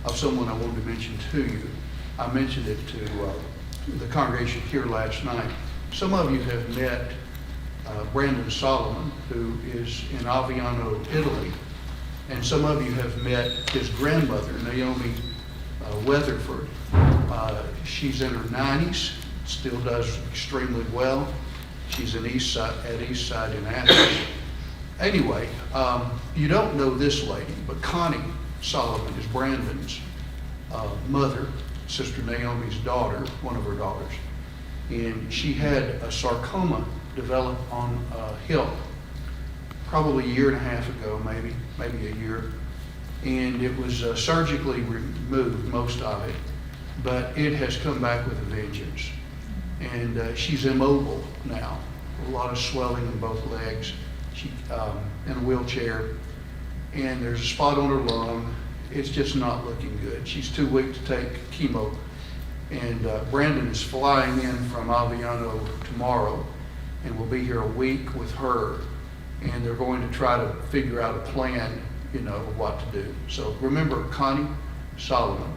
of someone I wanted to mention to you. I mentioned it to the congregation here last night. Some of you have met Brandon Solomon, who is in Aviano, Italy. And some of you have met his grandmother, Naomi Weatherford. She's in her 90s, still does extremely well. She's at Eastside in Athens. Anyway, you don't know this lady, but Connie Solomon is Brandon's mother, Sister Naomi's daughter, one of her daughters. And she had a sarcoma develop on a hip probably a year and a half ago, maybe a year. And it was surgically removed, most of it, but it has come back with a vengeance. And she's immobile now, a lot of swelling in both legs. She's in a wheelchair, and there's a spot on her lung. It's just not looking good. She's too weak to take chemo. And Brandon is flying in from Aviano tomorrow, and will be here a week with her. And they're going to try to figure out a plan, of what to do. So remember Connie Solomon.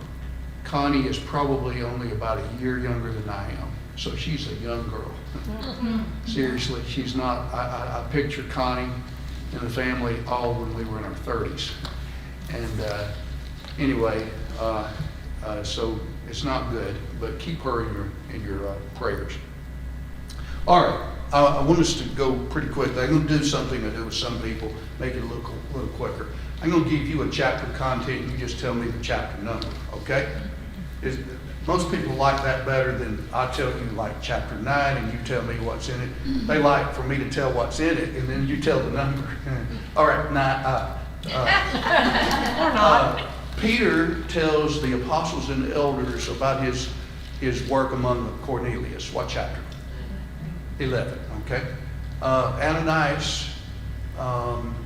Connie is probably only about a year younger than I am. So she's a young girl. Seriously, she's not. I picture Connie and the family all when we were in our 30s. And anyway, so it's not good, but keep her in your prayers. All right, I want us to go pretty quickly. I'm going to do something I do with some people, make it a little quicker. I'm going to give you a chapter content, and you just tell me the chapter number, okay? Most people like that better than I tell you like chapter 9 and you tell me what's in it. They like for me to tell what's in it and then you tell the number. All right, 9. Peter tells the apostles and the elders about his work among Cornelius. What chapter? 11, okay? Ananias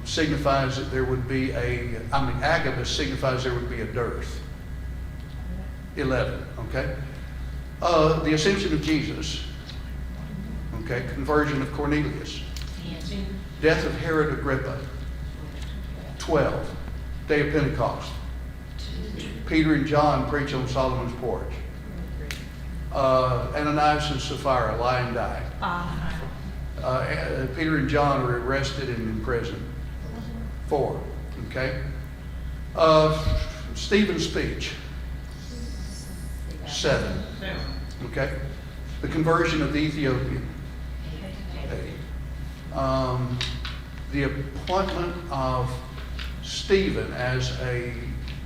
signifies that there would be Agabus signifies there would be a dearth. 11, okay? The ascension of Jesus, okay? Conversion of Cornelius. Death of Herod Agrippa. 12, Day of Pentecost. Peter and John preach on Solomon's porch. Ananias and Sapphira lie and die. Peter and John are arrested and in prison. 4, okay? Stephen's speech. 7, okay? The conversion of the Ethiopian. 8. The appointment of Stephen as a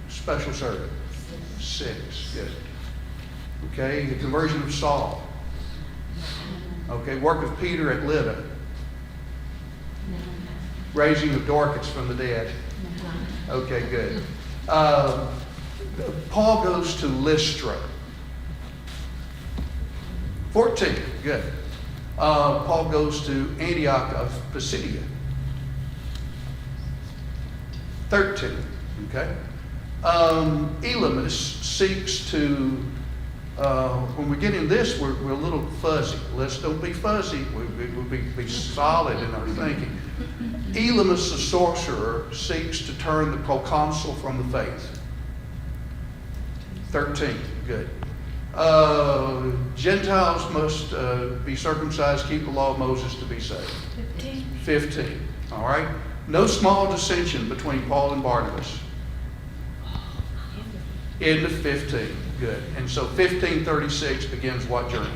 special servant. 6, good. Okay, the conversion of Saul. Okay, work of Peter at Lydda. Raising of Dorcas from the dead. Okay, good. Paul goes to Lystra. 14, good. Paul goes to Antioch of Pisidia. 13, okay. Elymas seeks to, when we get in this, we're a little fuzzy. Let's don't be fuzzy. We'll be solid in our thinking. Elymas, the sorcerer, seeks to turn the proconsul from the faith. 13, good. Gentiles must be circumcised, keep the law of Moses to be saved. 15, all right. No small dissension between Paul and Barnabas. End of 15, good. And so 1536 begins what journey?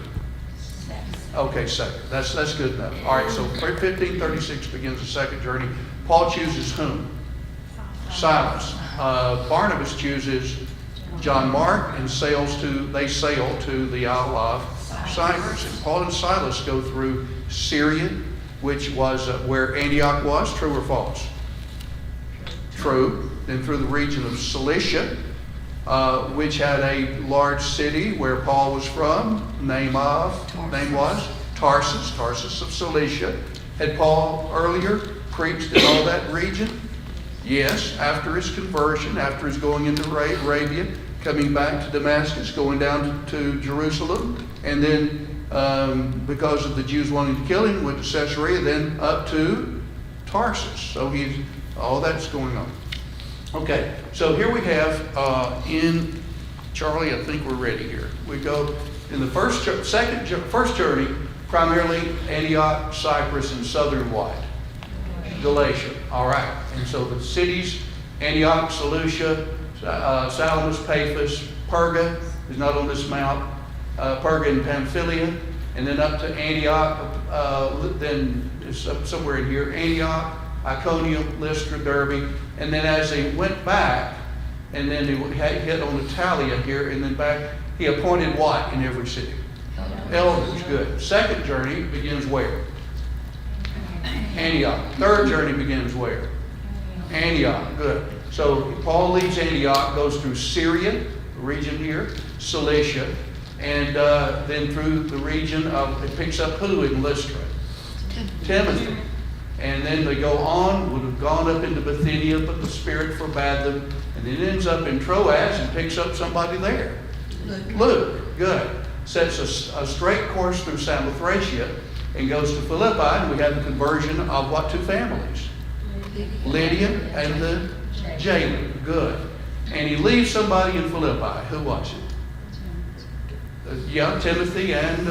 Okay, second. That's good enough. All right, so 1536 begins the second journey. Paul chooses whom? Silas. Barnabas chooses John Mark and they sail to the Isle of Cyprus. And Paul and Silas go through Syria, which was where Antioch was. True or false? True. Then through the region of Cilicia, which had a large city where Paul was from. Name was Tarsus of Cilicia. Had Paul earlier preached in all that region? Yes, after his conversion, after his going into Arabia, coming back to Damascus, going down to Jerusalem, and then because of the Jews wanting to kill him, went to Caesarea, then up to Tarsus. So all that's going on. Okay, so here we have in Charlie, I think we're ready here. We go in the first journey, primarily Antioch, Cyprus, and southern what? Galatia. All right, and so the cities, Antioch, Seleucia, Salamis, Paphos, Perga is not on this map, Perga and Pamphylia, and then up to Antioch, then it's somewhere in here, Antioch, Iconium, Lystra, Derbe, and then as they went back, and then he hit on Italia here, and then back, he appointed what in every city? Elders, good. Second journey begins where? Antioch. Third journey begins where? Antioch, good. So Paul leaves Antioch, goes through Syria, the region here, Cilicia, and then through the region of, it picks up who in Lystra? Timothy. And then they go on, would have gone up into Bithynia, but the Spirit forbade them. And then it ends up in Troas and picks up somebody there. Luke, good. Sets a straight course through Samothracia and goes to Philippi, and we have the conversion of what two families? Lydia and the Jalen, good. And he leaves somebody in Philippi. Who was it? Timothy and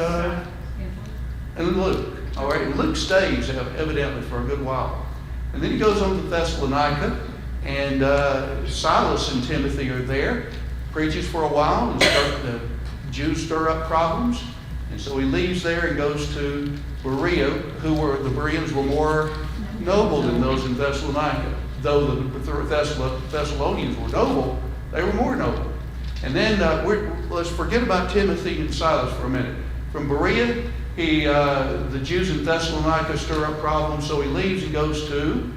Luke. All right, and Luke stays evidently for a good while. And then he goes on to Thessalonica, and Silas and Timothy are there, preaches for a while, and the Jews stir up problems. And so he leaves there and goes to Berea, the Bereans were more noble than those in Thessalonica. Though the Thessalonians were noble, they were more noble. And then let's forget about Timothy and Silas for a minute. From Berea, the Jews in Thessalonica stir up problems, so he leaves and goes to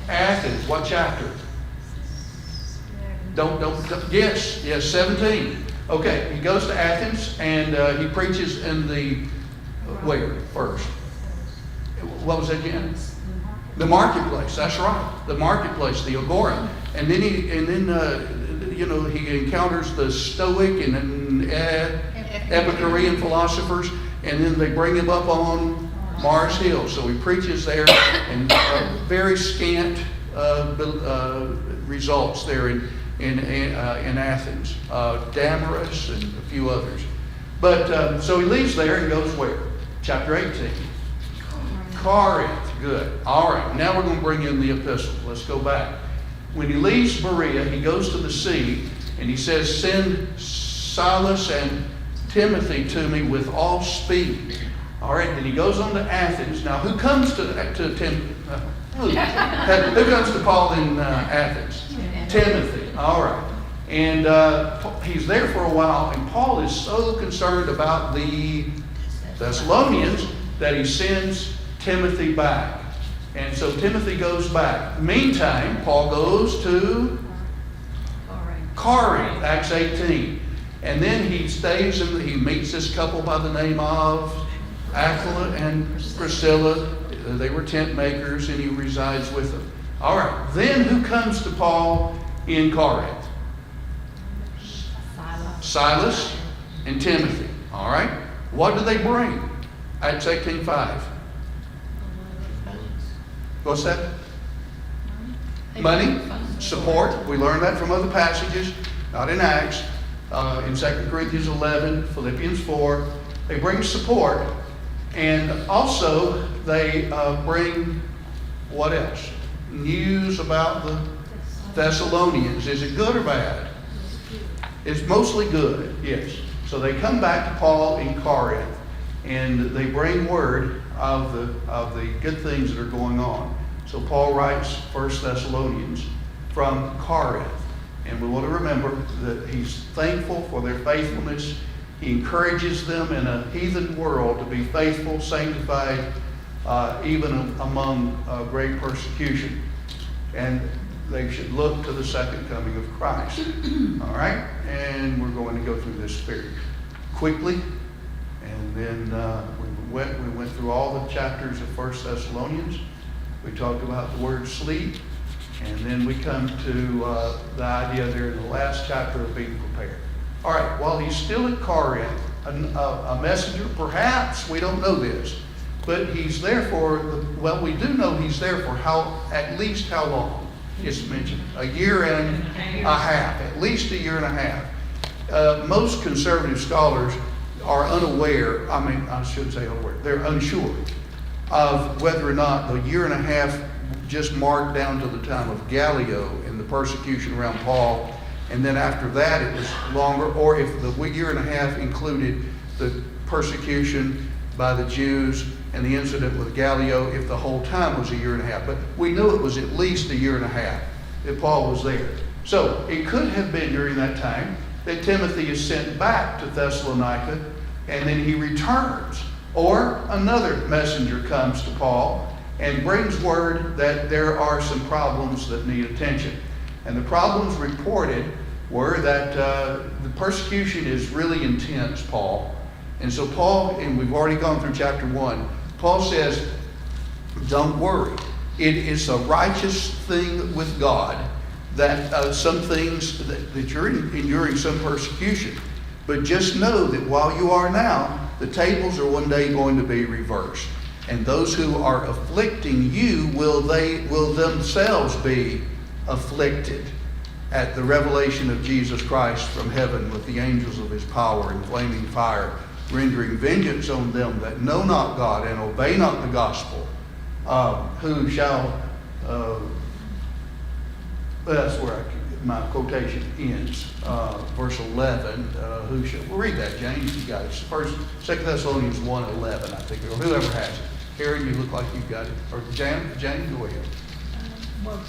Athens. What chapter? Yes, 17. Okay, he goes to Athens and he preaches in where first? What was that again? The marketplace. That's right. The marketplace, the agora. And then he encounters the Stoic and Epicurean philosophers, and then they bring him up on Mars Hill. So he preaches there, and very scant results there in Athens, Damaris and a few others. But so he leaves there and goes where? Chapter 18. Corinth. Good. All right. Now we're going to bring in the epistle. Let's go back. When he leaves Berea, he goes to the sea, and he says, "Send Silas and Timothy to me with all speed." All right. Then he goes on to Athens. Now, who comes to who comes to Paul in Athens? Timothy. All right. And he's there for a while, and Paul is so concerned about the Thessalonians that he sends Timothy back. And so Timothy goes back. Meantime, Paul goes to Corinth, Acts 18. And then he stays and he meets this couple by the name of Aquila and Priscilla. They were tent makers, and he resides with them. All right. Then who comes to Paul in Corinth? Silas and Timothy. All right. What do they bring? Acts 18:5. What's that? Money, support. We learned that from other passages, not in Acts. In 2 Corinthians 11, Philippians 4. They bring support, and also they bring what else? News about the Thessalonians. Is it good or bad? It's mostly good, yes. So they come back to Paul in Corinth, and they bring word of the good things that are going on. So Paul writes 1 Thessalonians from Corinth. And we want to remember that he's thankful for their faithfulness. He encourages them in a heathen world to be faithful, sanctified, even among great persecution. And they should look to the second coming of Christ. All right? And we're going to go through this very quickly. And then we went through all the chapters of 1 Thessalonians. We talked about the word sleep. And then we come to the idea there in the last chapter of being prepared. All right, while he's still at Corinth, a messenger, perhaps, we don't know this, but he's there for, we do know he's there for at least how long? It's mentioned. A year and a half, at least a year and a half. Most conservative scholars are unaware, I should say unaware, they're unsure of whether or not the year and a half just marked down to the time of Gallio and the persecution around Paul, and then after that it was longer, or if the year and a half included the persecution by the Jews and the incident with Gallio, if the whole time was a year and a half. But we know it was at least a year and a half that Paul was there. So it could have been during that time that Timothy is sent back to Thessalonica and then he returns. Or another messenger comes to Paul and brings word that there are some problems that need attention. And the problems reported were that the persecution is really intense, Paul. And so Paul, and we've already gone through chapter 1, Paul says, don't worry. It is a righteous thing with God that some things that you're enduring some persecution. But just know that while you are now, the tables are one day going to be reversed. And those who are afflicting you will themselves be afflicted at the revelation of Jesus Christ from heaven with the angels of his power in flaming fire, rendering vengeance on them that know not God and obey not the gospel, who shall, that's where my quotation ends, verse 11, who shall, we'll read that, James, you got it. First, 2 Thessalonians 1:11, I think, or whoever has it. Aaron, you look like you've got it. Or James, go ahead. Well,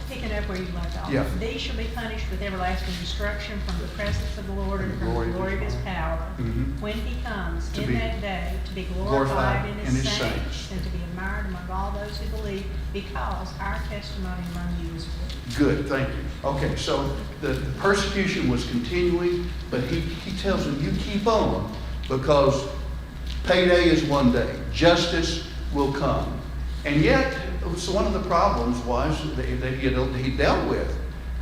picking up where you left off. Yeah. These shall be punished with everlasting destruction from the presence of the Lord and from the glory of his power. Mm-hmm. When he comes To in be that day to be glorified in his saints, and to be admired among all those who believe, because our testimony among you is good. Good, thank you. Okay, so the persecution was continuing, but he tells them, you keep on, because payday is one day. Justice will come. And yet, so one of the problems was that he dealt with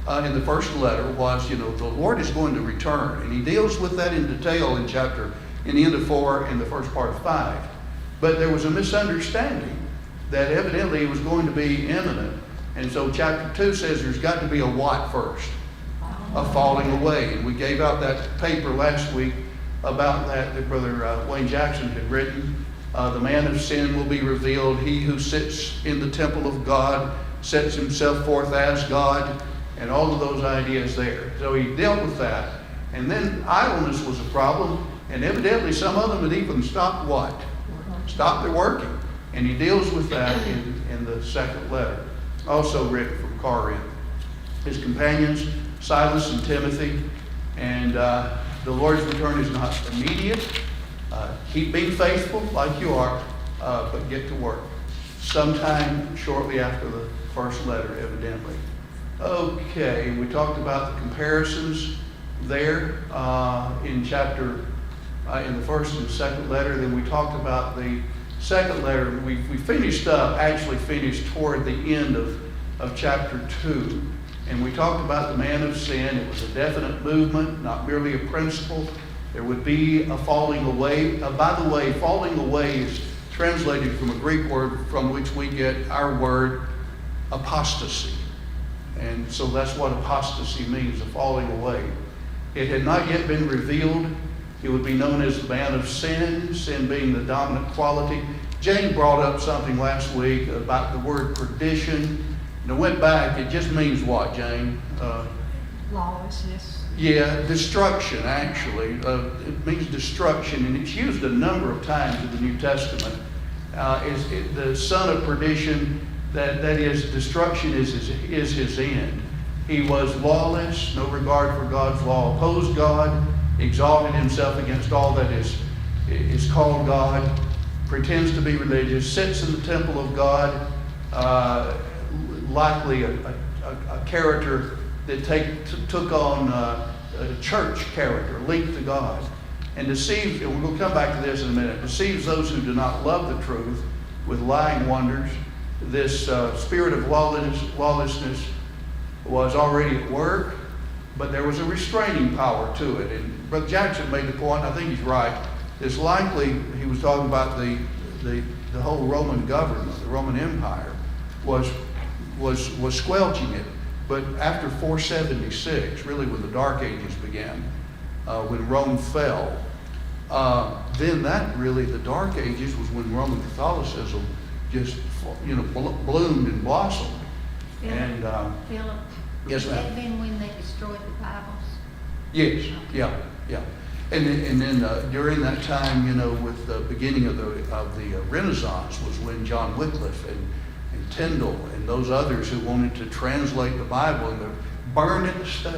in the first letter was, the Lord is going to return. And he deals with that in detail in the end of 4 and the first part of 5. But there was a misunderstanding that evidently it was going to be imminent. And so chapter 2 says there's got to be a what first? A falling away. And we gave out that paper last week about that Brother Wayne Jackson had written. The man of sin will be revealed. He who sits in the temple of God sets himself forth as God, and all of those ideas there. So he dealt with that. And then idleness was a problem, and evidently some of them had even stopped what? Stopped their working. And he deals with that in the second letter, also written from Corinth. His companions, Silas and Timothy, and the Lord's return is not immediate. Keep being faithful like you are, but get to work. Sometime shortly after the first letter, evidently. Okay, we talked about the comparisons there in the first and second letter. Then we talked about the second letter. We finished toward the end of chapter 2. And we talked about the man of sin. It was a definite movement, not merely a principle. There would be a falling away. By the way, falling away is translated from a Greek word from which we get our word apostasy. And so that's what apostasy means, a falling away. It had not yet been revealed. It would be known as the man of sin, sin being the dominant quality. Jane brought up something last week about the word perdition. And I went back. It just means what, Jane? Lawlessness. Yeah, destruction, actually. It means destruction, and it's used a number of times in the New Testament. The son of perdition, that is, destruction is his end. He was lawless, no regard for God's law, opposed God, exalted himself against all that is called God, pretends to be religious, sits in the temple of God, likely a character that took on a church character, linked to God, and deceives, and we'll come back to this in a minute, deceives those who do not love the truth with lying wonders. This spirit of lawlessness was already at work, but there was a restraining power to it. And Brother Jackson made the point, I think he's right, it's likely, he was talking about the whole Roman government, the Roman Empire, was was squelching it. But after 476, really when the Dark Ages began, when Rome fell, then that really, the Dark Ages was when Roman Catholicism just, bloomed and blossomed. And, Philip, yes, has ma'am. that been when they destroyed the Bibles? Yes, yeah. And then during that time, with the beginning of the Renaissance was when John Wycliffe and Tyndale and those others who wanted to translate the Bible, and they're burned at the stake.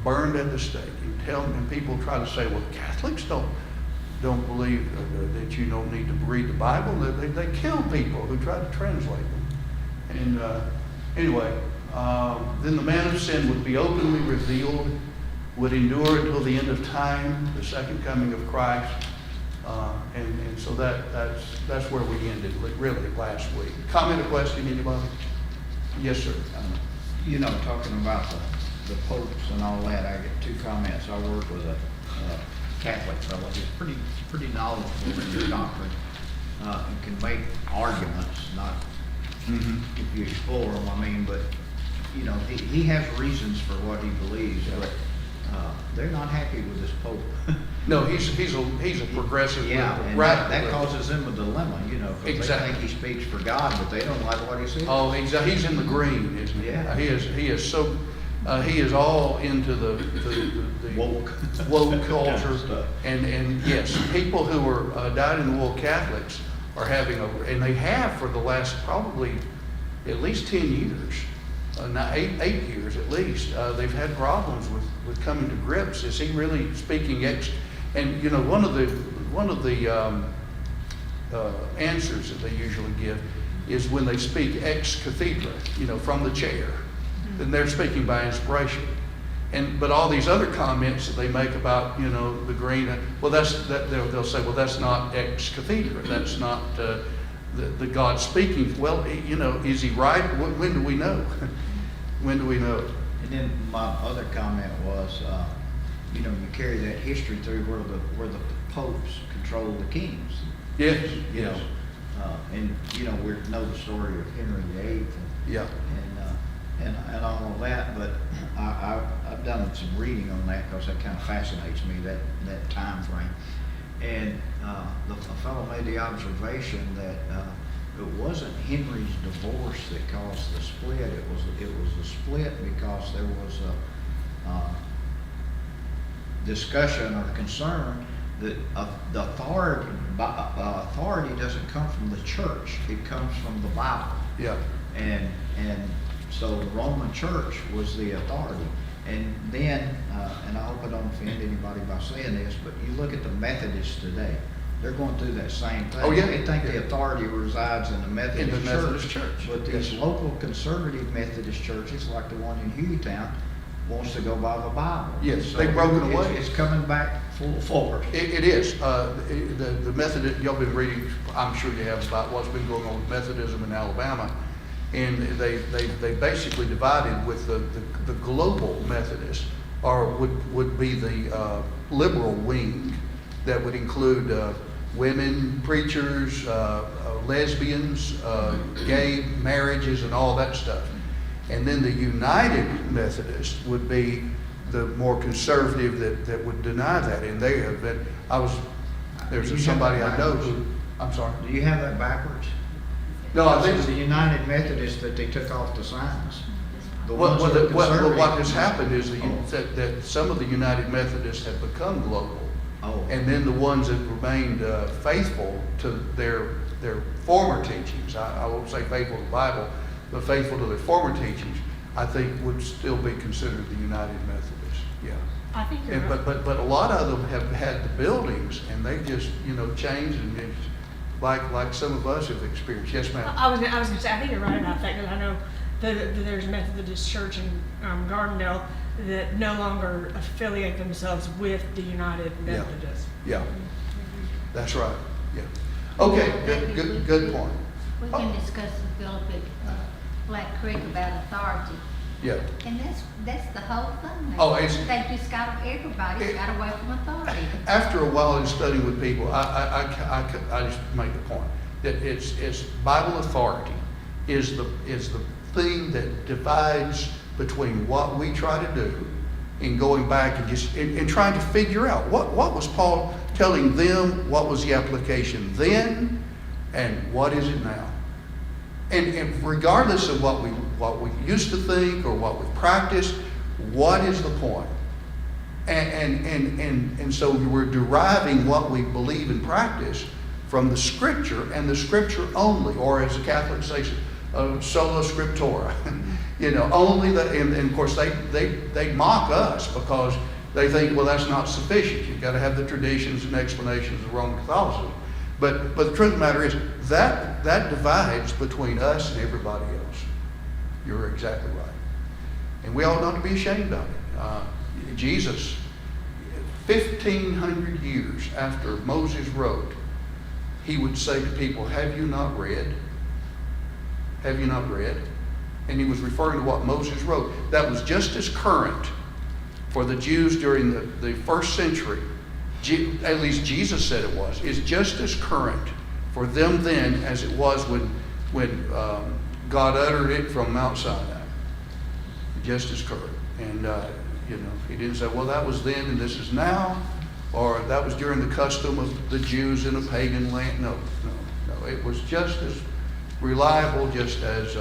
Burned at the stake. And people try to say, well, Catholics don't believe that you don't need to read the Bible. They kill people who try to translate them. And anyway, then the man of sin would be openly revealed, would endure until the end of time, the second coming of Christ. And so that's where we ended really last week. Comment or question, anybody? Yes, sir. Talking about the popes and all that, I get two comments. I work with a Catholic fellow who's pretty knowledgeable in his doctrine and can make arguments, not if you explore them, but he has reasons for what he believes, but they're not happy with this Pope. No, he's a progressive. Yeah, and that causes them a dilemma, because Exactly. they think he speaks for God, but they don't like what he says. Oh, exactly. He's in the green, isn't he? Yeah. He is so. He is all into the woke culture, Stuff. and yes, people who are dyed-in-the-wool Catholics are having and they have for the last probably at least 10 years, now eight years at least. They've had problems with coming to grips. Is he really speaking And one of the answers that they usually give is when they speak ex cathedra, from the chair, then they're speaking by inspiration. But all these other comments that they make about, the green, well, they'll say, well, that's not ex cathedra. That's not the God speaking. Well, is he right? When do we know? When do we know? And then my other comment was, you carry that history through where the popes control the kings. Yes. You know, and we know the story of Henry VIII Yeah. and all of that. But I've done some reading on that because that kind of fascinates me, that time frame. And a fellow made the observation that it wasn't Henry's divorce that caused the split. It was a split because there was a discussion or concern that the authority doesn't come from the church; it comes from the Bible. Yeah. And so the Roman Church was the authority. And then, and I hope I don't offend anybody by saying this, but you look at the Methodists today, they're going through that same thing. Oh, yeah. They think the authority resides in the Methodist Church. But these Yes. local conservative Methodist churches, like the one in Hueytown, wants to go by the Bible. Yes, So they've broken away. It's coming back full forward. It is. The Methodist, y'all been reading, I'm sure you have, about what's been going on with Methodism in Alabama. And they basically divided with the global Methodist, or would be the liberal wing that would include women preachers, lesbians, gay marriages, and all that stuff. And then the United Methodist would be the more conservative that would deny that. And they have been, there's somebody I know who, I'm sorry. Do you have that backwards? No, I think It's the United Methodist that they took off the signs. The What ones that are conservative. has happened is Oh. that some of the United Methodists have become global. Oh. And then the ones that remained faithful to their former teachings, I won't say faithful to the Bible, but faithful to their former teachings, I think would still be considered the United Methodists. Yeah. I think you're right. But a lot of them have had the buildings and they just, changed, and it's like some of us have experienced. Yes, ma'am. I was gonna say, I think you're right about that, because I know that there's a Methodist church in Gardendale that no longer affiliate themselves with the United Yeah. Methodist. Yeah, that's right. Yeah. Okay, good point. We can discuss with Philip at Black Creek about authority. Yeah. And that's the whole thing. Oh, it's- They just everybody's got away from authority. After a while in studying with people, I just make the point that it's Bible authority is the thing that divides between what we try to do and going back and trying to figure out what was Paul telling them, what was the application then, and what is it now? And regardless of what we used to think or what we practiced, what is the point? And so we're deriving what we believe and practice from the Scripture, and the Scripture only, or as the Catholics say, sola scriptura. Only the, and of course they mock us because they think, well, that's not sufficient. You've got to have the traditions and explanations of Roman Catholicism. But the truth of the matter is that divides between us and everybody else. You're exactly right. And we ought not to be ashamed of it. Jesus, 1,500 years after Moses wrote, he would say to people, have you not read? Have you not read? And he was referring to what Moses wrote. That was just as current for the Jews during the first century. At least Jesus said it was. It's just as current for them then as it was when God uttered it from Mount Sinai. Just as current. And, he didn't say, well, that was then and this is now, or that was during the custom of the Jews in a pagan land. No. It was just as reliable, just as...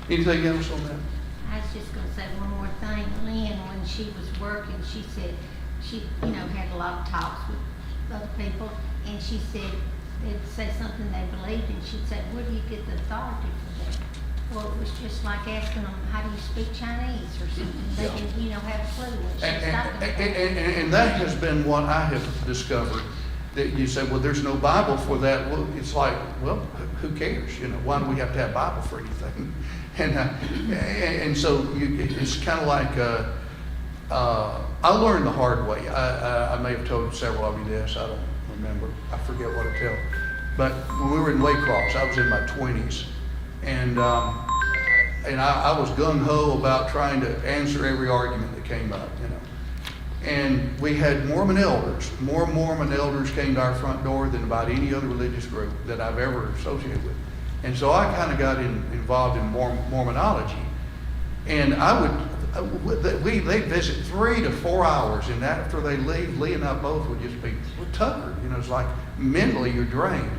anything else on that? I was just going to say one more thing. Lynn, when she was working, she said she, had a lot of talks with other people, and she said they'd say something they believed, and she'd say, where do you get the authority for that? Well, it was just like asking them, how do you speak Chinese or something? They didn't, have a clue. And that has been what I have discovered. That you say, well, there's no Bible for that. Well, it's like, well, who cares? Why do we have to have Bible for anything? And so it's kind of like I learned the hard way. I may have told several of you this. I don't remember. I forget what to tell. But when we were in Waycross, I was in my 20s, and I was gung ho about trying to answer every argument that came up. And we had Mormon elders. More Mormon elders came to our front door than about any other religious group that I've ever associated with. And so I kind of got involved in Mormonology. And they'd visit 3 to 4 hours, and after they leave, Lee and I both would just be tuckered. It's like mentally you're drained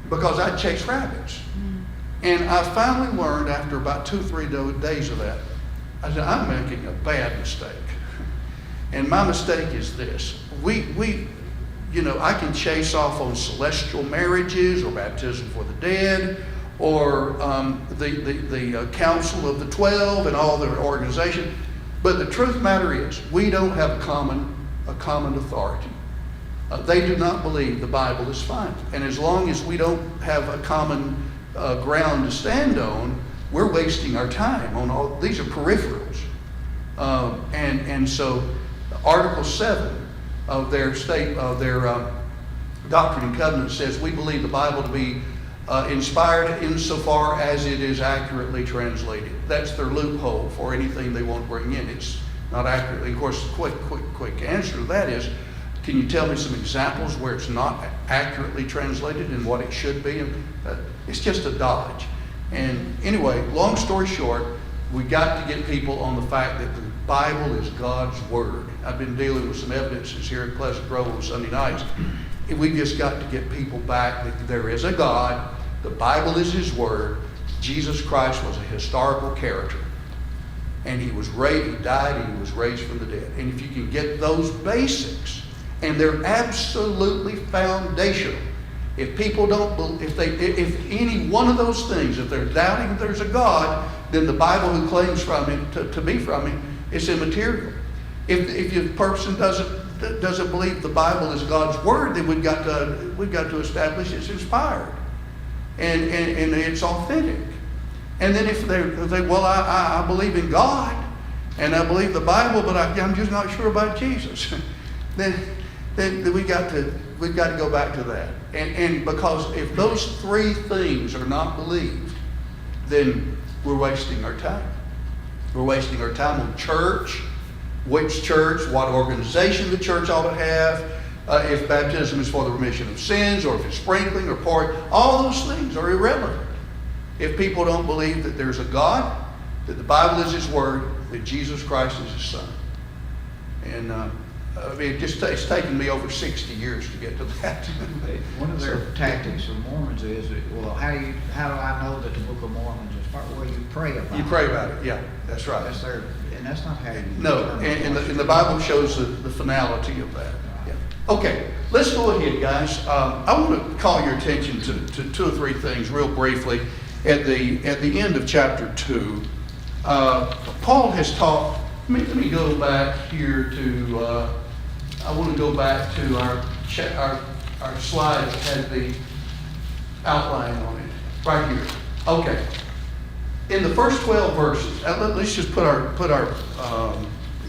because I'd chase rabbits. And I finally learned after about 2 or 3 days of that, I said, I'm making a bad mistake. And my mistake is this. I can chase off on celestial marriages or baptism for the dead or the Council of the 12 and all their organization. But the truth of the matter is, we don't have a common authority. They do not believe the Bible is final. And as long as we don't have a common ground to stand on, we're wasting our time on all. These are peripherals. And so Article 7 of their Doctrine and Covenants says we believe the Bible to be inspired insofar as it is accurately translated. That's their loophole for anything they want to bring in. It's not accurately. Of course, quick answer to that is, can you tell me some examples where it's not accurately translated and what it should be? And it's just a dodge. And anyway, long story short, we got to get people on the fact that the Bible is God's Word. I've been dealing with some evidences here at Pleasant Grove on Sunday nights. We just got to get people back that there is a God. The Bible is His Word. Jesus Christ was a historical character. And He was raised, He died, and He was raised from the dead. And if you can get those basics, and they're absolutely foundational. If people don't, if any one of those things, if they're doubting there's a God, then the Bible who claims from Him to be from Him is immaterial. If the person doesn't believe the Bible is God's Word, then we've got to establish it's inspired and it's authentic. And then if they well, I believe in God and I believe the Bible, but I'm just not sure about Jesus, then we've got to go back to that. And because if those 3 things are not believed, then we're wasting our time. We're wasting our time on church, which church, what organization the church ought to have, if baptism is for the remission of sins, or if it's sprinkling or pouring. All those things are irrelevant. if people don't believe that there's a God, that the Bible is His Word, that Jesus Christ is His Son. And I mean, it's taken me over 60 years to get to that. One of their tactics of Mormons is, well, how do I know that the Book of Mormon is part? Well, you pray about it. You pray about it, yeah, that's right. And that's not how you. No, determine and the Bible shows the finality of that. Yeah. Okay, let's go ahead, guys. I want to call your attention to two or three things real briefly. At the end of chapter 2, Paul has taught. Let me go back here to. I want to go back to our slide that had the outline on it right here. Okay. In the first 12 verses, let's just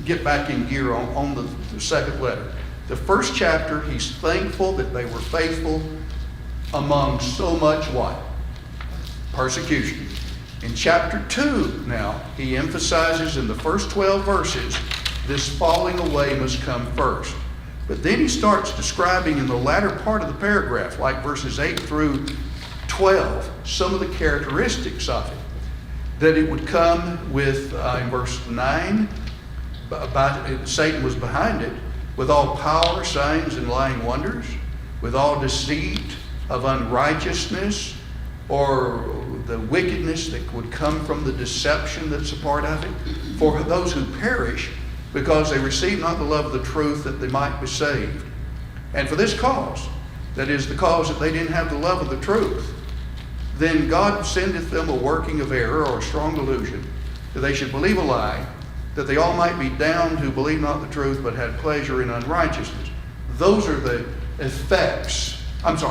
get back in gear on the second letter. The first chapter, he's thankful that they were faithful among so much what? Persecution. In chapter 2 now, he emphasizes in the first 12 verses, this falling away must come first. But then he starts describing in the latter part of the paragraph, like verses 8 through 12, some of the characteristics of it. That it would come with, in verse 9, Satan was behind it, with all power, signs, and lying wonders, with all deceit of unrighteousness, or the wickedness that would come from the deception that's a part of it, for those who perish, because they receive not the love of the truth that they might be saved. And for this cause, that is the cause that they didn't have the love of the truth, then God sendeth them a working of error or a strong delusion, that they should believe a lie, that they all might be damned who believe not the truth, but had pleasure in unrighteousness. Those are the effects. Those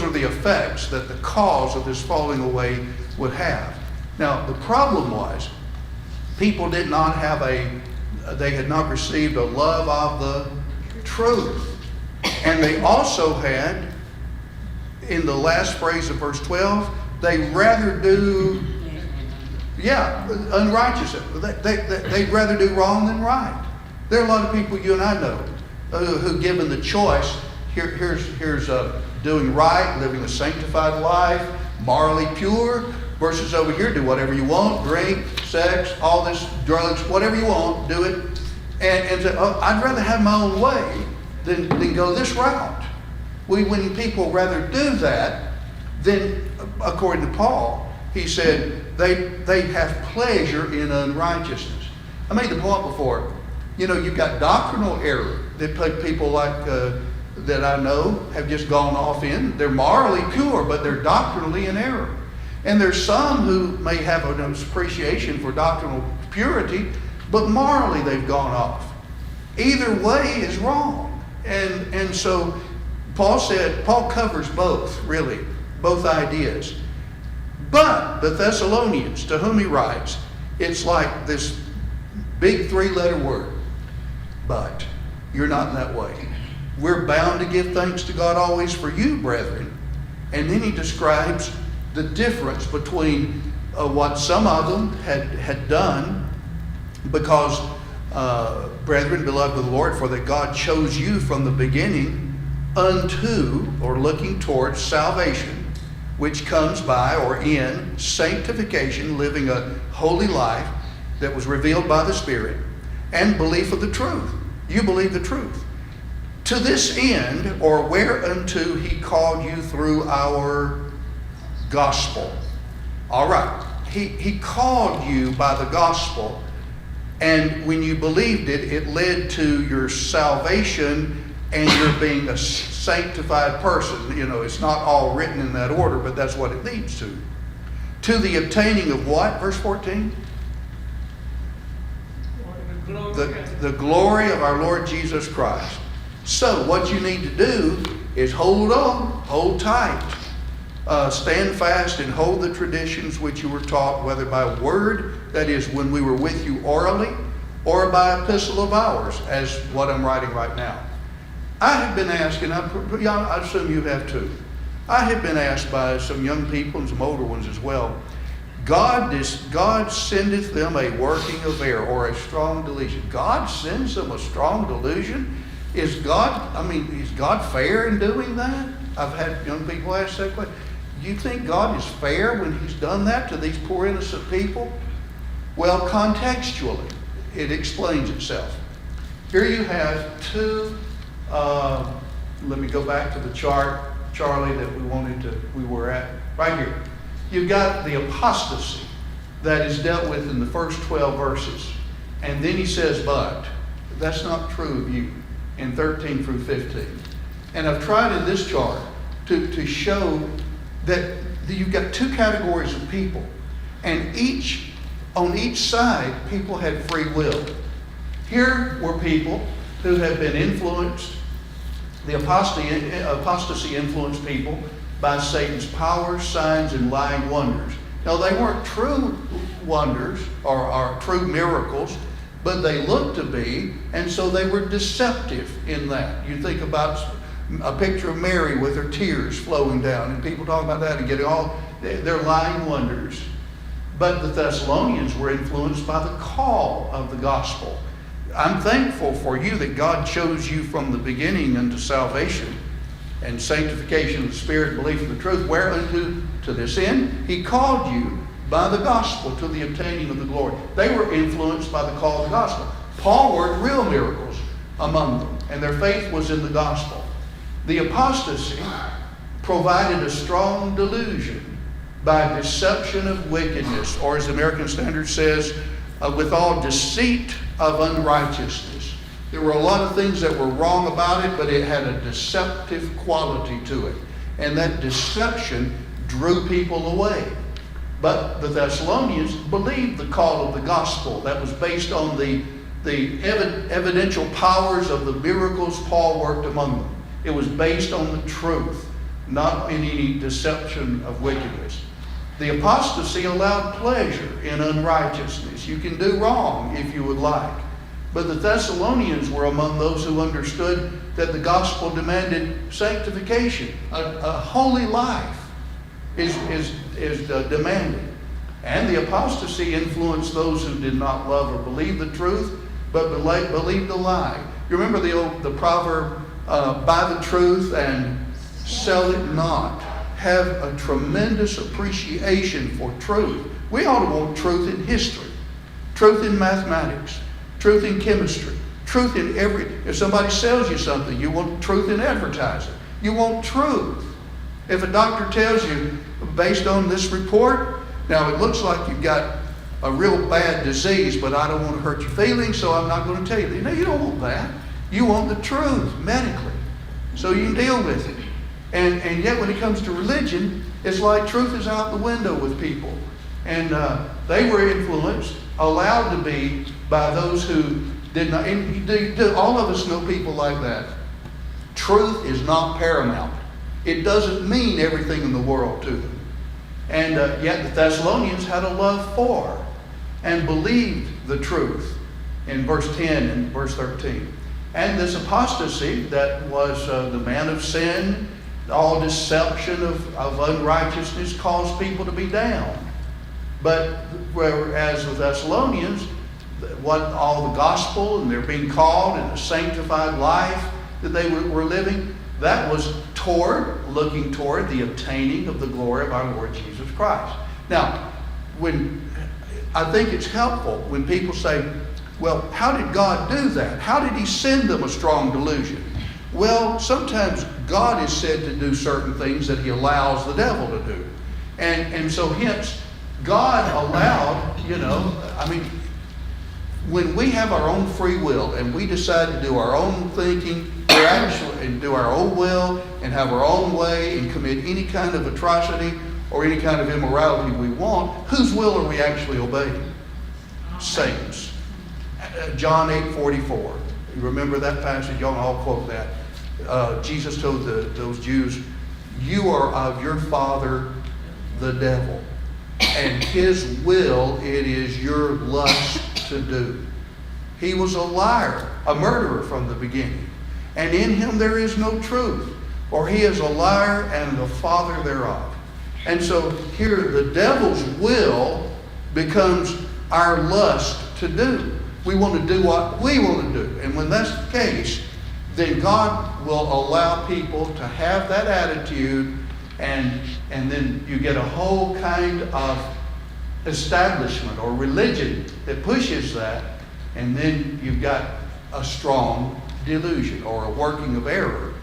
are the effects that the cause of this falling away would have. Now, the problem was, people did not have they had not received a love of the truth. And they also had, in the last phrase of verse 12, they rather do, unrighteousness. They'd rather do wrong than right. There are a lot of people you and I know who, given the choice, here's doing right, living a sanctified life, morally pure, versus over here, do whatever you want, drink, sex, all this, drugs, whatever you want, do it. And say, I'd rather have my own way than go this route. When people rather do that, then according to Paul, he said they have pleasure in unrighteousness. I made the point before, you've got doctrinal error that people like that I know have just gone off in. They're morally pure, but they're doctrinally in error. And there's some who may have an appreciation for doctrinal purity, but morally they've gone off. Either way is wrong. And so Paul covers both, really, both ideas. But the Thessalonians, to whom he writes, it's like this big 3-letter word. But you're not in that way. We're bound to give thanks to God always for you, brethren. And then he describes the difference between what some of them had done, because, brethren, beloved of the Lord, for that God chose you from the beginning unto, or looking towards, salvation, which comes by or in sanctification, living a holy life that was revealed by the Spirit, and belief of the truth. You believe the truth. To this end, or whereunto he called you through our gospel. All right. He called you by the gospel, and when you believed it, it led to your salvation and your being a sanctified person. It's not all written in that order, but that's what it leads to. To the obtaining of what? Verse 14? The glory of our Lord Jesus Christ. So what you need to do is hold on, hold tight. Stand fast and hold the traditions which you were taught, whether by word, that is when we were with you orally, or by epistle of ours, as what I'm writing right now. I have been asked, and I assume you have too, I have been asked by some young people and some older ones as well, God sendeth them a working of error, or a strong delusion. God sends them a strong delusion? Is God fair in doing that? I've had young people ask that question. you think God is fair when he's done that to these poor innocent people? Well, contextually, it explains itself. Here you have two, let me go back to the chart, Charlie, that we were at, right here. You've got the apostasy that is dealt with in the first 12 verses. And then he says, but that's not true of you in 13 through 15. And I've tried in this chart to show that you've got two categories of people. And on each side, people had free will. Here were people who had been influenced. The apostasy influenced people by Satan's powers, signs, and lying wonders. Now, they weren't true wonders or true miracles, but they looked to be, and so they were deceptive in that. You think about a picture of Mary with her tears flowing down, and people talk about that and getting they're lying wonders. But the Thessalonians were influenced by the call of the gospel. I'm thankful for you that God chose you from the beginning unto salvation and sanctification of the Spirit, belief in the truth, whereunto to this end he called you by the gospel to the obtaining of the glory. They were influenced by the call of the gospel. Paul worked real miracles among them, and their faith was in the gospel. The apostasy provided a strong delusion by deception of wickedness, or as the American Standard says, with all deceit of unrighteousness. There were a lot of things that were wrong about it, but it had a deceptive quality to it. And that deception drew people away. But the Thessalonians believed the call of the gospel that was based on the evidential powers of the miracles Paul worked among them. It was based on the truth, not in any deception of wickedness. The apostasy allowed pleasure in unrighteousness. You can do wrong if you would like. But the Thessalonians were among those who understood that the gospel demanded sanctification. A holy life is demanded. And the apostasy influenced those who did not love or believe the truth, but believed the lie. You remember the proverb, buy the truth and sell it not. Have a tremendous appreciation for truth. We ought to want truth in history, truth in mathematics, truth in chemistry, truth in if somebody sells you something, you want truth in advertising. You want truth. If a doctor tells you, based on this report, now it looks like you've got a real bad disease, but I don't want to hurt your feelings, so I'm not going to tell you. No, you don't want that. You want the truth medically, so you can deal with it. And yet when it comes to religion, it's like truth is out the window with people. And they were influenced, allowed to be, by those who did not. And all of us know people like that. Truth is not paramount. It doesn't mean everything in the world to them. And yet the Thessalonians had a love for and believed the truth in verse 10 and verse 13. And this apostasy that was the man of sin, all deception of unrighteousness caused people to be down. But whereas the Thessalonians, what all the gospel and they're being called and the sanctified life that they were living, that was looking toward the obtaining of the glory of our Lord Jesus Christ. Now, I think it's helpful when people say, well, how did God do that? How did he send them a strong delusion? Well, sometimes God is said to do certain things that he allows the devil to do. And so hence, God allowed, when we have our own free will and we decide to do our own thinking, and do our own will and have our own way and commit any kind of atrocity or any kind of immorality we want, whose will are we actually obeying? Satan's. John 8:44. You remember that passage? Y'all all quote that. Jesus told those Jews, you are of your father, the devil, and his will it is your lust to do. He was a liar, a murderer from the beginning. And in him there is no truth, for he is a liar and the father thereof. And so here the devil's will becomes our lust to do. We want to do what we want to do. And when that's the case, then God will allow people to have that attitude and then you get a whole kind of establishment or religion that pushes that, and then you've got a strong delusion or a working of error.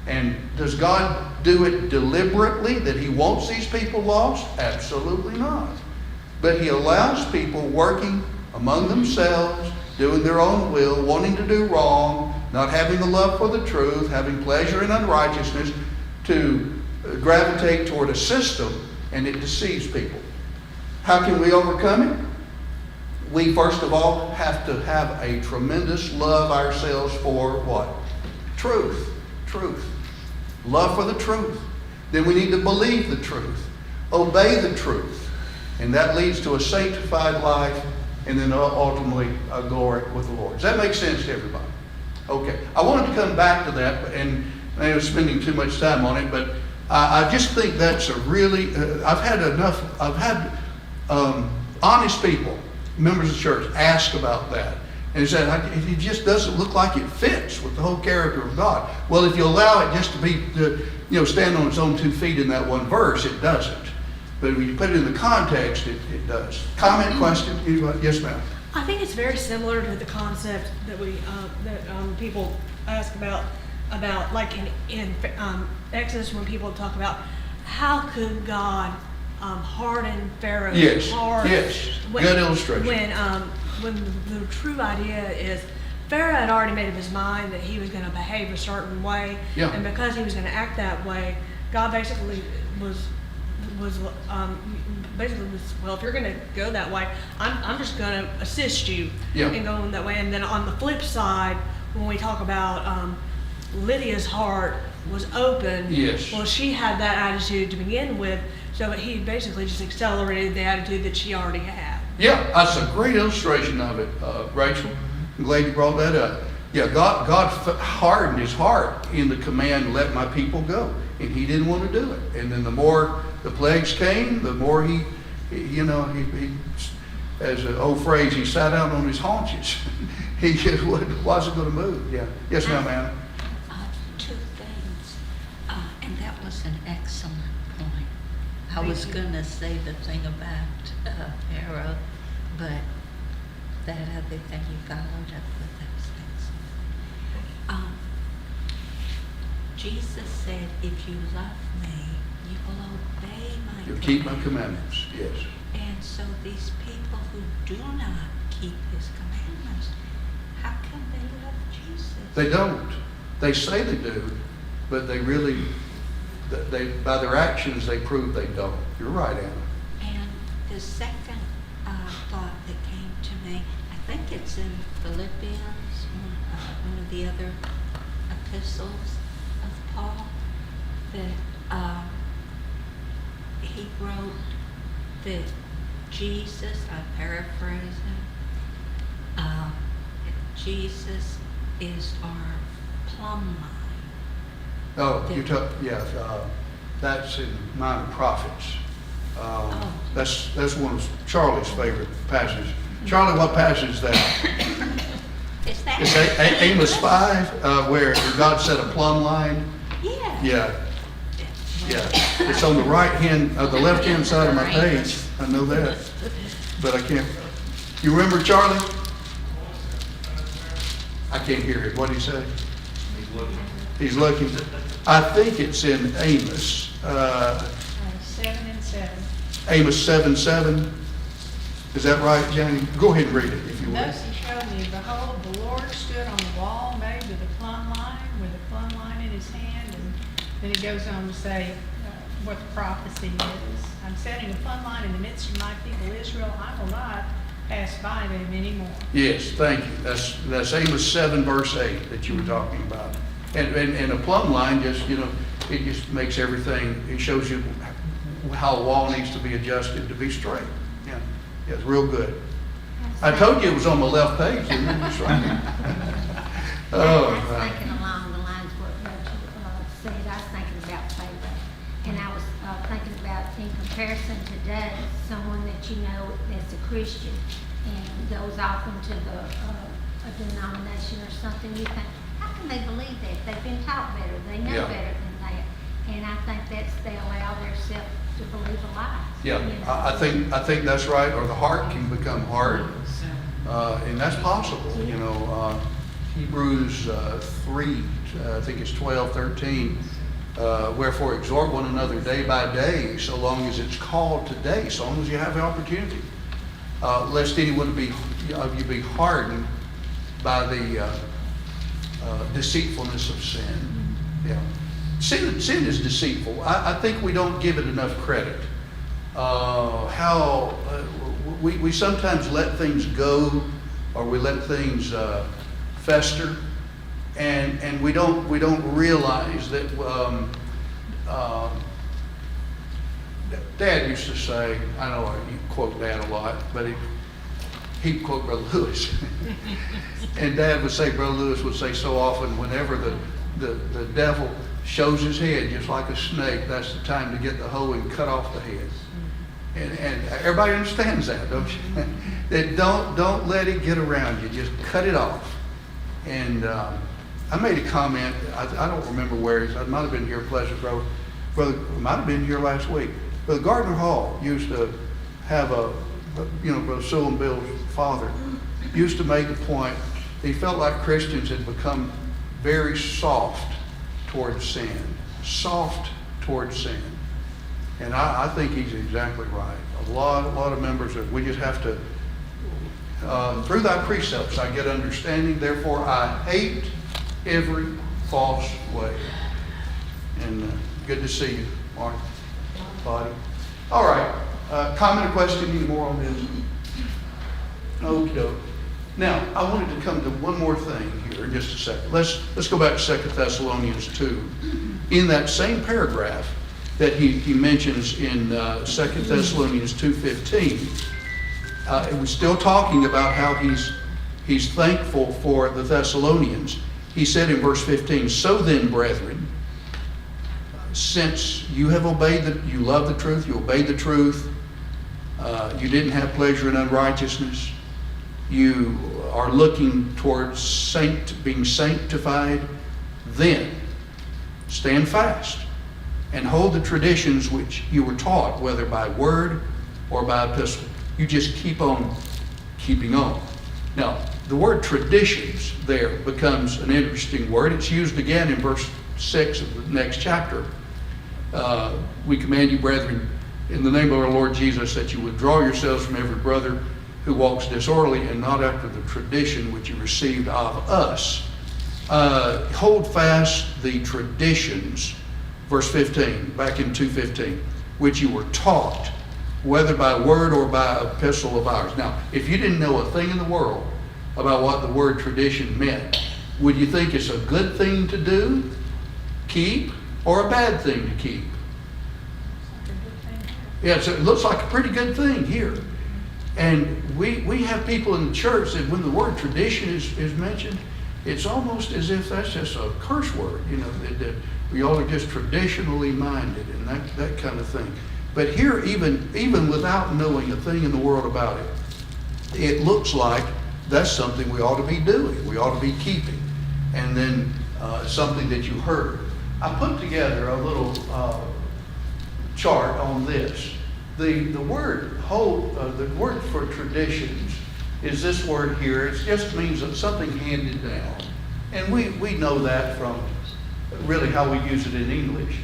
And does God do it deliberately that He wants these people lost? Absolutely not. But He allows people working among themselves, doing their own will, wanting to do wrong, not having the love for the truth, having pleasure in unrighteousness, to gravitate toward a system, and it deceives people. How can we overcome it? We, first of all, have to have a tremendous love ourselves for what? Truth. Truth. Love for the truth. Then we need to believe the truth. Obey the truth. And that leads to a sanctified life, and then ultimately a glory with the Lord. Does that make sense to everybody? Okay. I wanted to come back to that, and I was spending too much time on it, but I just think that's a really, I've had honest people, members of the church, ask about that. And he said, it just doesn't look like it fits with the whole character of God. Well, if you allow it just to be, stand on its own 2 feet in that one verse, it doesn't. But when you put it in the context, it does. Comment, question? Yes, ma'am. I think it's very similar to the concept that people ask about like in Exodus, when people talk about how could God harden Pharaoh's heart. Yes, good illustration. When the true idea is Pharaoh had already made up his mind that he was going to behave a certain way, yeah. And because he was going to act that way, God basically was well, if you're going to go that way, I'm just going to assist you in going that way. And then on the flip side, when we talk about Lydia's heart was open, yes. Well, she had that attitude to begin with, so he basically just accelerated the attitude that she already had. Yeah, that's a great illustration of it, Rachel. I'm glad you brought that up. Yeah, God hardened his heart in the command, let my people go. And he didn't want to do it. And then the more the plagues came, the more he as an old phrase, he sat down on his haunches. He just wasn't going to move. Yeah. Yes, ma'am, Anna. 2 things, and that was an excellent point. I was going to say the thing about Pharaoh, but that other thing you followed up with, that was excellent. Jesus said, if you love me, you will obey my You'll commandments. keep my commandments, yes. And so these people who do not keep his commandments, how can they love Jesus? They don't. They say they do, but they really, by their actions, they prove they don't. You're right, Anna. And the second thought that came to me, I think it's in Philippians, one of the other epistles of Paul, that he wrote that Jesus, I paraphrase it, Jesus is our plumb line. Oh, that's in Minor Prophets. That's one of Charlie's favorite passages. Charlie, what passage is that? Is that? It's Amos 5, where God set a plumb line. Yeah. Yeah. It's on the the left-hand side of my page. I know that, but I can't. You remember, Charlie? I can't hear it. What did he say? He's looking. I think it's in Amos. 7 and 7. Amos 7:7. Is that right, Jenny? Go ahead and read it if you will. Thus he showed me, behold, the Lord stood on the wall made with a plumb line, with a plumb line in his hand. And then he goes on to say what the prophecy is. I'm setting a plumb line in the midst of my people Israel. I will not pass by them anymore. Yes, thank you. That's Amos 7 verse 8 that you were talking about. And a plumb line just, it just makes everything, it shows you how a wall needs to be adjusted to be straight. Yeah, it's real good. I told you it was on the left page, didn't I? That's right. I Oh, was right. thinking along the lines of what Rachel said. I was thinking about Pharaoh. And I was thinking about, in comparison today, someone that you know that's a Christian and goes off into a denomination or something, you think, how can they believe that? They've been taught better. They know Yeah. better than that. And I think that's, they allow themselves to believe a lie. Yeah, you know. I think that's right, or the heart can become hard, and that's possible, you know. Hebrews 3, I think it's 12, 13, wherefore exhort one another day by day, so long as it's called today, so long as you have the opportunity. Lest anyone of you be hardened by the deceitfulness of sin. Yeah. Sin is deceitful. I think we don't give it enough credit. We sometimes let things go, or we let things fester, and we don't realize that. Dad used to say, I know you quote Dad a lot, but he'd quote Brother Lewis. And Dad would say, Brother Lewis would say so often, whenever the devil shows his head just like a snake, that's the time to get the hoe and cut off the head. And everybody understands that, don't you? That don't let it get around you. Just cut it off. And I made a comment. I don't remember where it is. I might have been here at Pleasant Grove. Brother, might have been here last week. Brother Gardner Hall used to have Brother Sewell and Bill's father used to make the point. He felt like Christians had become very soft towards sin. Soft towards sin. And I think he's exactly right. A lot of members we just have to, through thy precepts I get understanding, therefore I hate every false way. And good to see you, Mark, Body. All right, comment or question, any more on this? Okay. Now, I wanted to come to one more thing here in just a second. Let's go back to 2 Thessalonians 2. In that same paragraph that he mentions in 2 Thessalonians 2:15, and we're still talking about how he's thankful for the Thessalonians. He said in verse 15, so then, brethren, since you have you love the truth, you obeyed the truth, you didn't have pleasure in unrighteousness, you are looking towards being sanctified, then stand fast and hold the traditions which you were taught, whether by word or by epistle. You just keep on keeping on. Now, the word traditions there becomes an interesting word. It's used again in verse 6 of the next chapter. We command you, brethren, in the name of our Lord Jesus, that you withdraw yourselves from every brother who walks disorderly and not after the tradition which you received of us. Hold fast the traditions, verse 15, back in 2:15, which you were taught, whether by word or by epistle of ours. Now, if you didn't know a thing in the world about what the word tradition meant, would you think it's a good thing to do, keep, or a bad thing to keep? Yeah, so it looks like a pretty good thing here. And we have people in the church that when the word tradition is mentioned, it's almost as if that's just a curse word, that we all are just traditionally minded and that kind of thing. But here, even without knowing a thing in the world about it, it looks like that's something we ought to be doing, we ought to be keeping. And then something that you heard. I put together a little chart on this. The word for traditions is this word here. It just means that something handed down. And we know that from really how we use it in English.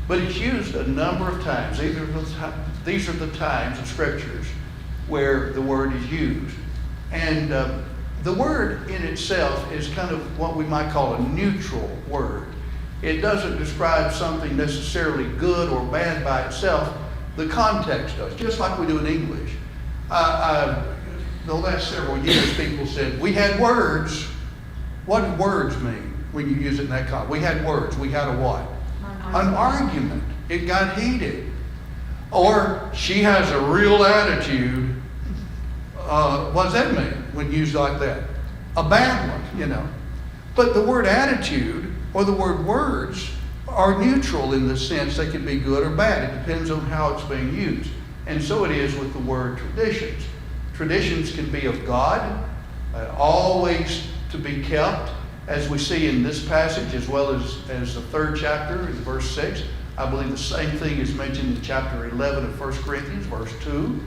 But it's used a number of times. These are the times of scriptures where the word is used. And the word in itself is kind of what we might call a neutral word. It doesn't describe something necessarily good or bad by itself. The context does, just like we do in English. The last several years, people said, we had words. What do words mean when you use it in that context? We had words. We had a what? An argument. It got heated. Or she has a real attitude. What does that mean when used like that? A bad one, But the word attitude or the word words are neutral in the sense they can be good or bad. It depends on how it's being used. And so it is with the word traditions. Traditions can be of God, always to be kept, as we see in this passage as well as the 3rd chapter in verse 6. I believe the same thing is mentioned in chapter 11 of 1 Corinthians, verse 2.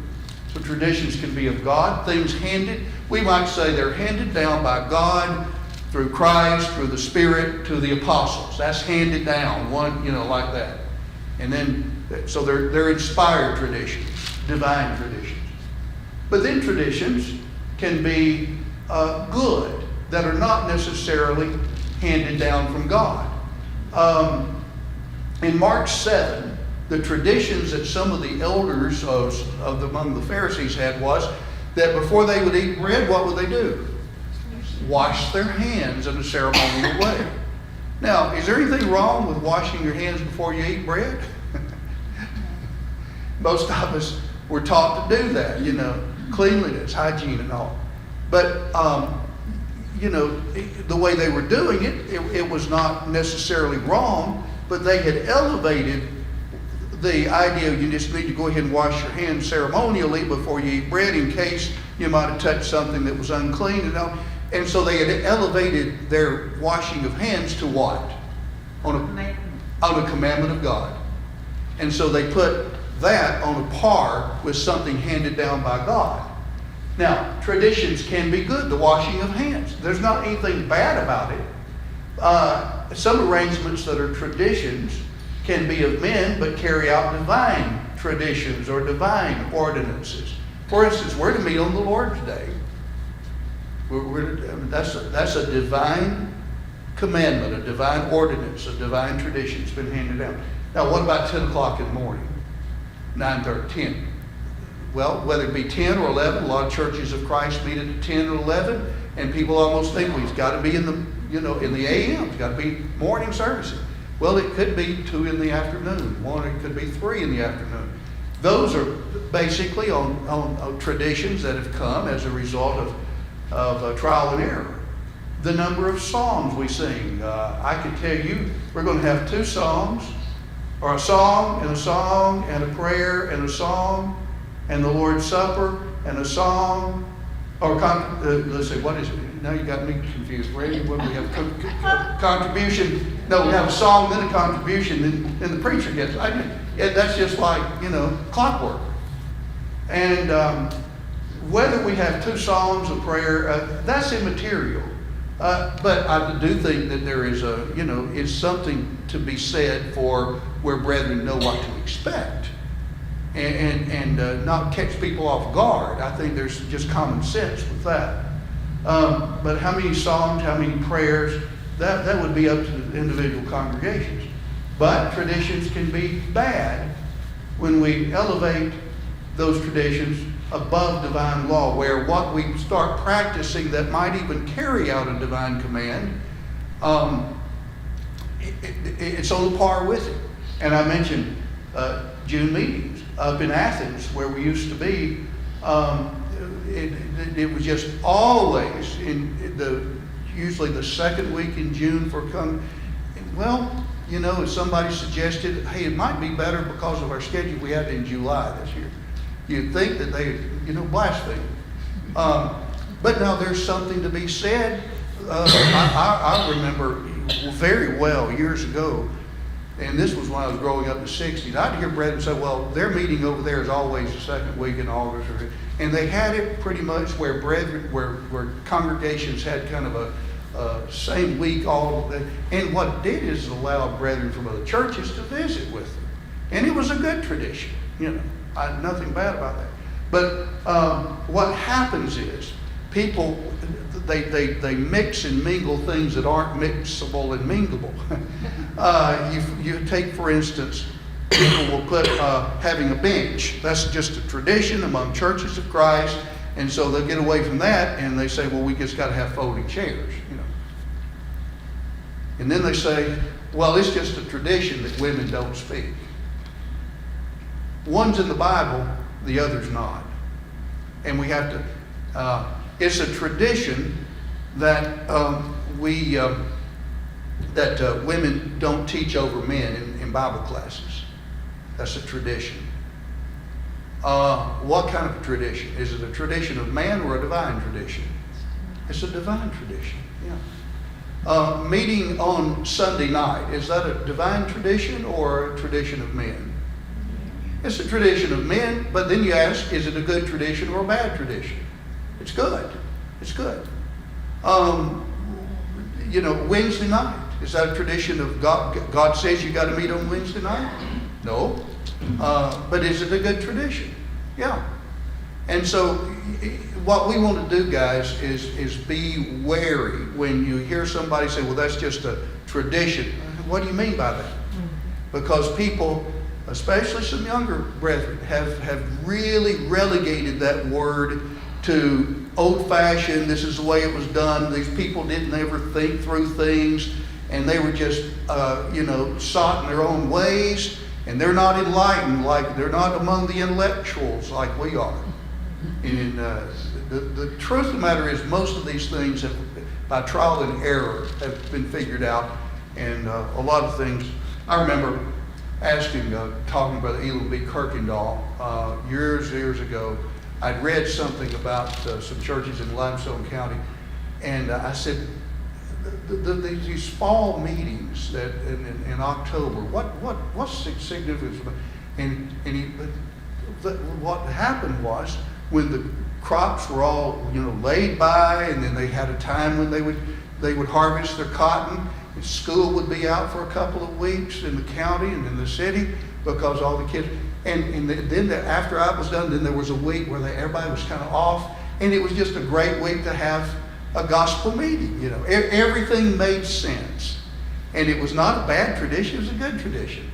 So traditions can be of God, things handed, we might say they're handed down by God through Christ, through the Spirit, to the apostles. That's handed down, one, like that. And then, so they're inspired traditions, divine traditions. But then traditions can be good, that are not necessarily handed down from God. In Mark 7, the traditions that some of the elders among the Pharisees had was that before they would eat bread, what would they do? Wash their hands in a ceremonial way. Now, is there anything wrong with washing your hands before you eat bread? Most of us were taught to do that, cleanliness, hygiene and all. But, the way they were doing it was not necessarily wrong, but they had elevated the idea you just need to go ahead and wash your hands ceremonially before you eat bread in case you might have touched something that was unclean. And so they had elevated their washing of hands to what? On a commandment of God. And so they put that on a par with something handed down by God. Now, traditions can be good, the washing of hands. There's not anything bad about it. Some arrangements that are traditions can be of men, but carry out divine traditions or divine ordinances. For instance, we're to meet on the Lord's Day. That's a divine commandment, a divine ordinance, a divine tradition. It's been handed down. Now, what about 10 o'clock in the morning? 9:30, 10. Well, whether it be 10 or 11, a lot of churches of Christ meet at 10 or 11, and people almost think, well, he's got to be in the a.m. It's got to be morning services. Well, it could be 2 in the afternoon. It could be 3 in the afternoon. Those are basically on traditions that have come as a result of trial and error. The number of songs we sing. I can tell you, we're going to have 2 songs, or a song and a prayer and a song, and the Lord's Supper and a song, or let's see, what is it? Now you got me confused. Randy, what do we have? Contribution. No, we have a song, then a contribution, then the preacher gets it. That's just like, clockwork. And whether we have 2 songs of prayer, that's immaterial. But I do think that there is is something to be said for where brethren know what to expect. And not catch people off guard. I think there's just common sense with that. But how many songs, how many prayers, that would be up to the individual congregations. But traditions can be bad when we elevate those traditions above divine law, where what we start practicing that might even carry out a divine command, it's on par with it. And I mentioned June meetings up in Athens, where we used to be. It was just always usually the second week in June if somebody suggested, hey, it might be better because of our schedule we had in July this year. You'd think that they, blaspheme. But now there's something to be said. I remember very well years ago, and this was when I was growing up in the 60s, I'd hear brethren say, well, their meeting over there is always the second week in August. And they had it pretty much where congregations had kind of a same week all of that. And what it did is allow brethren from other churches to visit with them. And it was a good tradition, nothing bad about that. But what happens is people, they mix and mingle things that aren't mixable and mingleable. You take, for instance, people will put having a bench. That's just a tradition among churches of Christ. And so they'll get away from that and they say, well, we just got to have folding chairs, And then they say, well, it's just a tradition that women don't speak. One's in the Bible, the other's not. And we have to, it's a tradition that women don't teach over men in Bible classes. That's a tradition. What kind of a tradition? Is it a tradition of man or a divine tradition? It's a divine tradition, yeah. Meeting on Sunday night, is that a divine tradition or a tradition of men? It's a tradition of men, but then you ask, is it a good tradition or a bad tradition? It's good. It's good. Wednesday night, is that a tradition of God? God says you got to meet on Wednesday night? No. But is it a good tradition? Yeah. And so what we want to do, guys, is be wary when you hear somebody say, well, that's just a tradition. What do you mean by that? Because people, especially some younger brethren, have really relegated that word to old-fashioned, this is the way it was done. These people didn't ever think through things, and they were just, sought in their own ways, and they're not enlightened, like they're not among the intellectuals like we are. And the truth of the matter is, most of these things have, by trial and error, have been figured out, and a lot of things. I remember asking, talking to Brother Elam B. Kirkendall years ago. I'd read something about some churches in Limestone County, and I said, these fall meetings that in October, what's the significance of it? What happened was, when the crops were all laid by, and then they had a time when they would harvest their cotton, and school would be out for a couple of weeks in the county and in the city because all the kids. And then after I was done, then there was a week where everybody was kind of off, and it was just a great week to have a gospel meeting. Everything made sense, and it was not a bad tradition; it was a good tradition.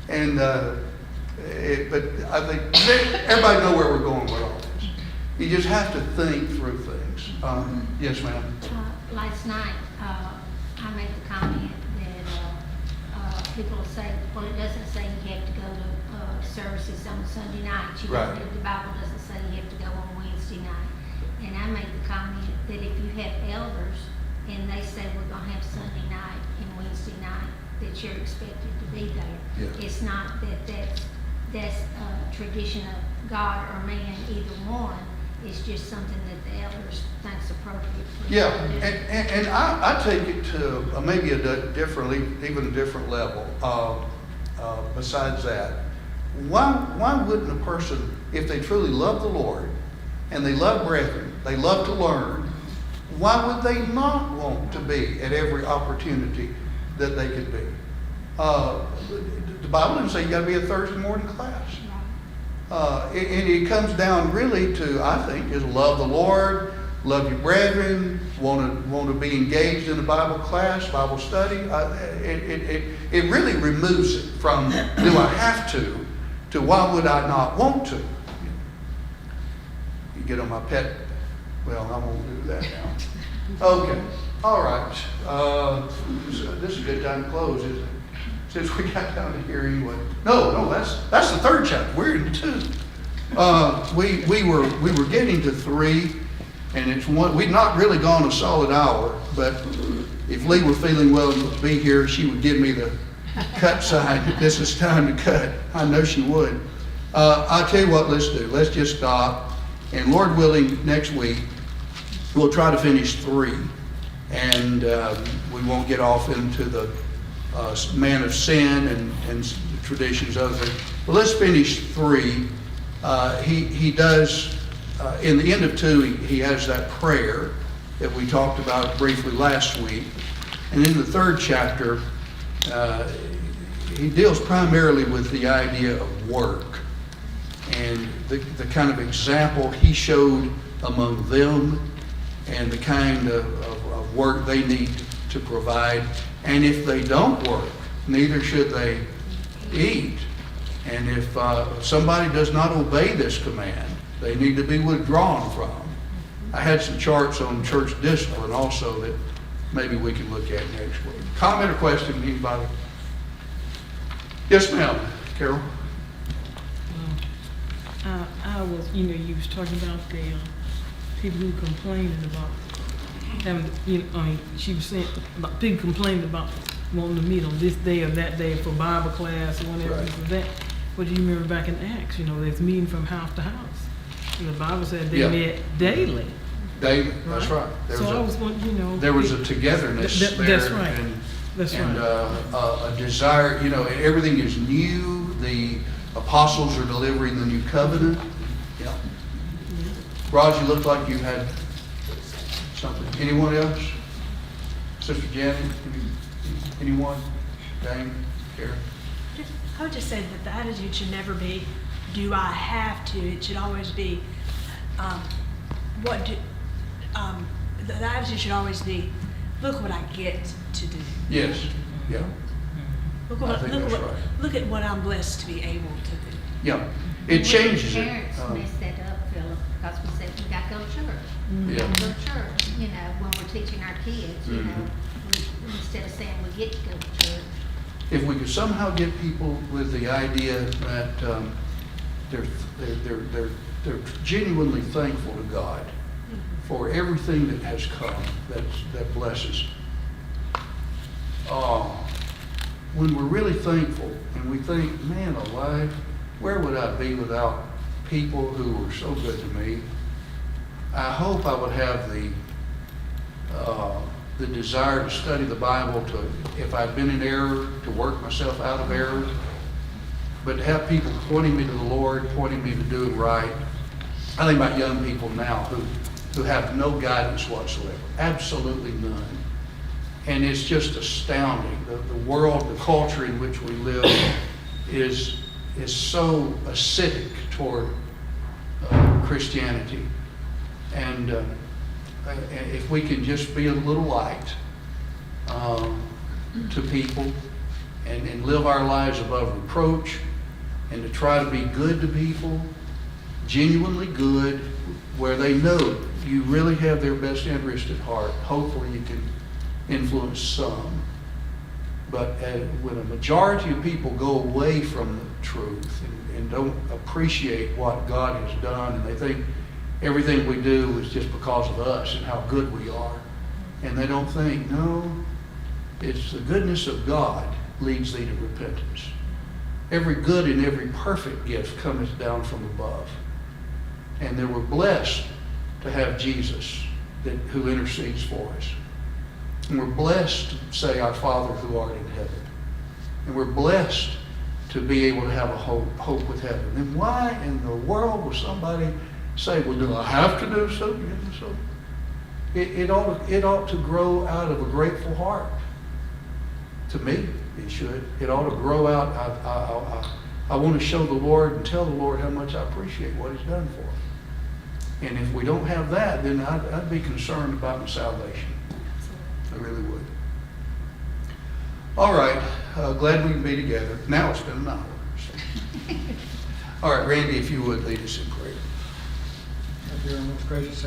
And but I think everybody know where we're going with all this. You just have to think through things. Yes, ma'am. Last night, I made the comment that people say, well, it doesn't say you have to go to services on Sunday night. Right. The Bible doesn't say you have to go on Wednesday night. And I made the comment that if you have elders and they say we're going to have Sunday night and Wednesday night, that you're expected to be there. Yeah. It's not that's a tradition of God or man, either one. It's just something that the elders think's appropriate for Yeah, them to do. and I take it to maybe even a different level. Besides that, why wouldn't a person, if they truly love the Lord and they love brethren, they love to learn, why would they not want to be at every opportunity that they could be? The Bible doesn't say you got to be a Thursday morning class. And it comes down really to, I think, is love the Lord, love your brethren, want to be engaged in a Bible class, Bible study. It really removes it from do I have to why would I not want to. You get on my pet. Well, I won't do that now. Okay, all right. This is a good time to close, isn't it? Since we got down to here anyway. No, that's the third chapter. We're in 2. We were getting to 3, and it's one. We'd not really gone a solid hour, but if Lee were feeling well to be here, she would give me the cut sign. This is time to cut. I know she would. I'll tell you what. Let's do. Let's just stop, and Lord willing, next week we'll try to finish 3, and we won't get off into the man of sin and traditions, other things. But let's finish 3. He does, in the end of 2, he has that prayer that we talked about briefly last week. And in the 3rd chapter, he deals primarily with the idea of work and the kind of example he showed among them and the kind of work they need to provide. And if they don't work, neither should they eat. And if somebody does not obey this command, they need to be withdrawn from. I had some charts on church discipline also that maybe we can look at next week. Comment or question, anybody? Yes, ma'am. Carol? I was, you was talking about the people who complaining about having, she was saying about people complaining about wanting to meet on this day or that day for Bible class or whatever, Right. this or that. But you remember back in Acts, there's meeting from house to house. And the Bible said they Yeah. met daily. David, that's right. There So I was was wondering, you know. there was a togetherness That- there. that's right. And, That's and right. a desire, you know, everything is new. The apostles are delivering the new covenant. Yeah. Raj, you look like you had something. Anyone else? Sister Janet? Anyone? Dane? Karen? I would just say that the attitude should never be, do I have to? It should always be, what do, the attitude should always be, look what I get to do. Yes. Yeah. Look I what, think look that's what, right. look at what I'm blessed to be able to do. Yeah. It changes it. Parents mess that up, Philip, because we said we got to go to church. We Yeah. got to go to church, you know, when we're teaching our kids, you know, instead of saying we get to go to church. If we could somehow get people with the idea that they're genuinely thankful to God for everything that has come, that blesses. When we're really thankful and we think, man alive, where would I be without people who were so good to me? I hope I would have the desire to study the Bible, to, if I've been in error, to work myself out of error, but to have people pointing me to the Lord, pointing me to doing right. I think about young people now who have no guidance whatsoever, absolutely none. And it's just astounding. The world, the culture in which we live is so acidic toward Christianity. And if we can just be a little light to people and live our lives above reproach, and to try to be good to people, genuinely good, where they know you really have their best interest at heart, hopefully you can influence some. But when a majority of people go away from the truth and don't appreciate what God has done, and they think everything we do is just because of us and how good we are, and they don't think, no, it's the goodness of God leads thee to repentance. Every good and every perfect gift cometh down from above. And then we're blessed to have Jesus who intercedes for us. And we're blessed to say, our Father who art in heaven. And we're blessed to be able to have a hope with heaven. Then why in the world will somebody say, well, do I have to do so? It ought to grow out of a grateful heart. To me, it should. It ought to grow out. I want to show the Lord and tell the Lord how much I appreciate what He's done for me. And if we don't have that, then I'd be concerned about my salvation. I really would. All right. Glad we can be together. Now it's been an hour. So. All right, Randy, if you would lead us in prayer. Dear most gracious